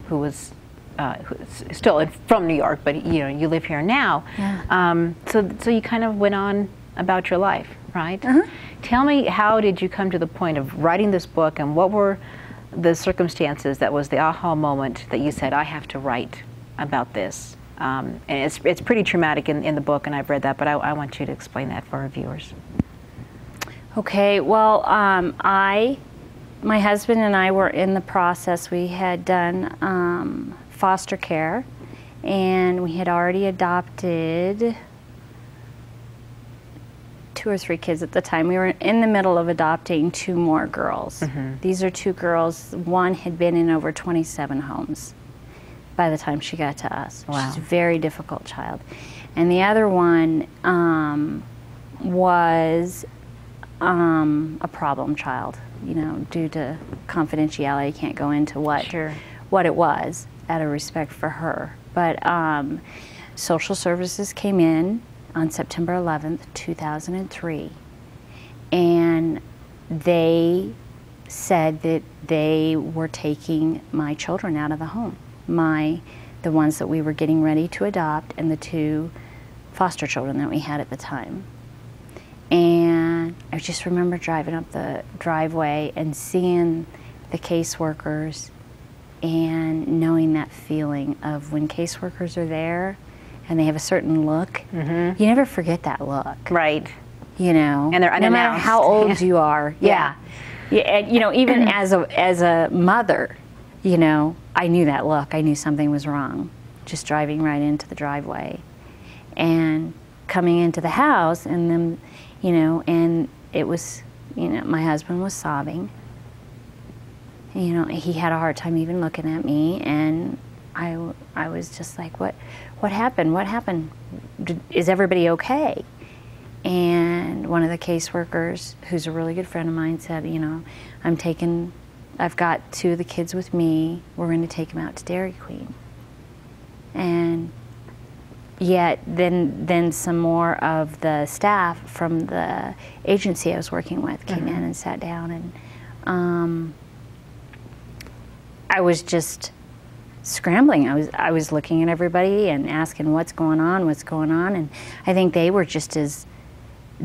who was who's still from New York, but you know, you live here now. Yeah. So you kind of went on about your life, right? Tell me, how did you come to the point of writing this book, and what were the circumstances that was the aha moment that you said, I have to write about this? And it's pretty traumatic in the book, and I've read that, but I want you to explain that for our viewers. Okay, well, my husband and I were in the process. We had done foster care, and we had already adopted 2 or 3 kids at the time. We were in the middle of adopting 2 more girls. These are 2 girls. One had been in over 27 homes by the time she got to us. Wow. She's a very difficult child. And the other one was a problem child, you know, due to confidentiality. Can't go into what it was, out of respect for her. But social services came in on September 11th, 2003, and they said that they were taking my children out of the home, the ones that we were getting ready to adopt, and the 2 foster children that we had at the time. And I just remember driving up the driveway and seeing the caseworkers and knowing that feeling of when caseworkers are there and they have a certain look, you never forget that look. Right. You know, and they're unannounced. No matter how old you are. Yeah. And, you know, even as a mother, you know, I knew that look. I knew something was wrong, just driving right into the driveway. And coming into the house, and then, you know, and it was, you know, my husband was sobbing. You know, he had a hard time even looking at me, and I was just like, what happened? What happened? Is everybody okay? And one of the caseworkers, who's a really good friend of mine, said, you know, I've got 2 of the kids with me. We're going to take them out to Dairy Queen. And yet then some more of the staff from the agency I was working with came in and sat down, and I was just scrambling. I was looking at everybody and asking what's going on, and I think they were just as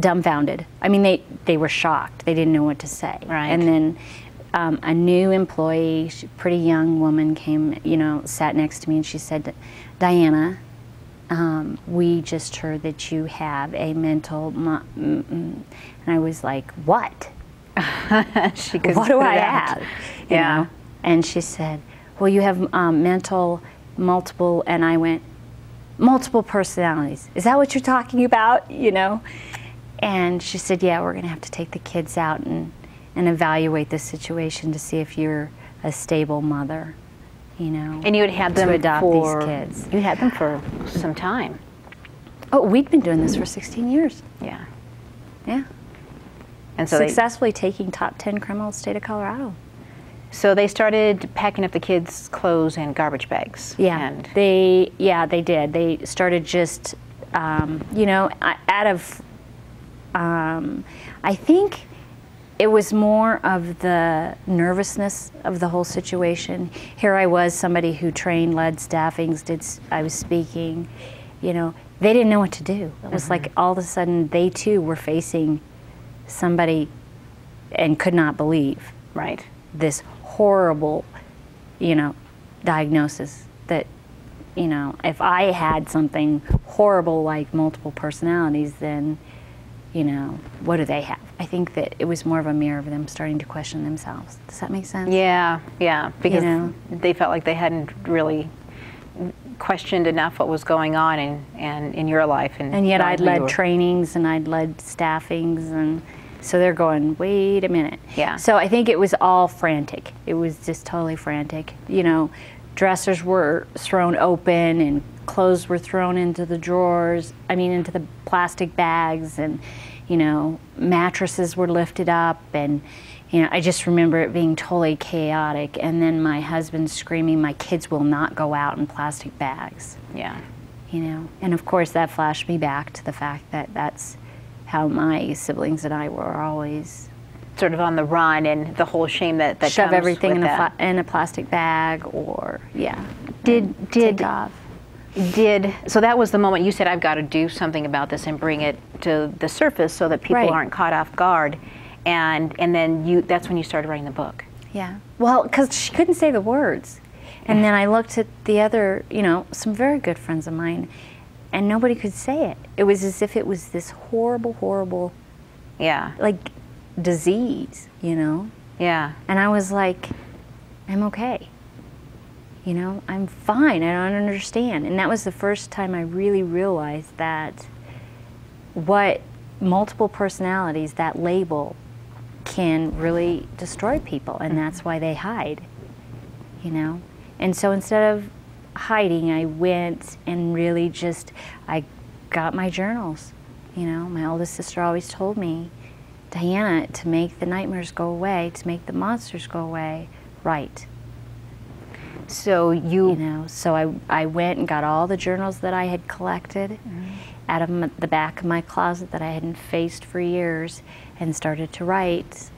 dumbfounded. I mean, they were shocked. They didn't know what to say. Right. And then a new employee, pretty young woman, came, you know, sat next to me, and she said, Diana, we just heard that you have a mental, and I was like, what? What do I have? You know? And she said, well, you have multiple, and I went, multiple personalities. Is that what you're talking about? You know? And she said, yeah, we're going to have to take the kids out and evaluate the situation to see if you're a stable mother, you know. And you had them to adopt these kids. You had them for some time. Oh, we'd been doing this for 16 years. Yeah. Yeah. And so successfully taking top 10 criminals state of Colorado. So they started packing up the kids' clothes in garbage bags. Yeah, and they did. They started just, you know, out of, I think it was more of the nervousness of the whole situation. Here I was, somebody who trained, led staffings, I was speaking, you know, they didn't know what to do. It was like all of a sudden they too were facing somebody and could not believe. Right. This horrible, you know, diagnosis that, you know, if I had something horrible like multiple personalities, then, you know, what do they have? I think that it was more of a mirror of them starting to question themselves. Does that make sense? Yeah, yeah, because you know, they felt like they hadn't really questioned enough what was going on in your life. And yet I'd led trainings and I'd led staffings, and so they're going, wait a minute. Yeah. So I think it was all frantic. It was just totally frantic. You know, dressers were thrown open and clothes were thrown into the drawers, into the plastic bags, and, you know, mattresses were lifted up, and, you know, I just remember it being totally chaotic, and then my husband screaming, my kids will not go out in plastic bags. Yeah. You know, and of course that flashed me back to the fact that that's how my siblings and I were always sort of on the run and the whole shame that shove comes everything with that. in a plastic bag, or Did take off. So that was the moment you said, I've got to do something about this and bring it to the surface so that people Right. aren't caught off guard, and then that's when you started writing the book. Yeah. Well, because she couldn't say the words. And then I looked at the other, some very good friends of mine, and nobody could say it. It was as if it was this horrible, horrible, like, disease, Yeah. And I was like, I'm okay. I'm fine. I don't understand. And that was the first time I really realized that what multiple personalities, that label, can really destroy people, and that's why they hide, And so instead of hiding, I went and really I got my journals. My oldest sister always told me, Diana, to make the nightmares go away, to make the monsters go away, write. So So I went and got all the journals that I had collected out of the back of my closet that I hadn't faced for years, and started to write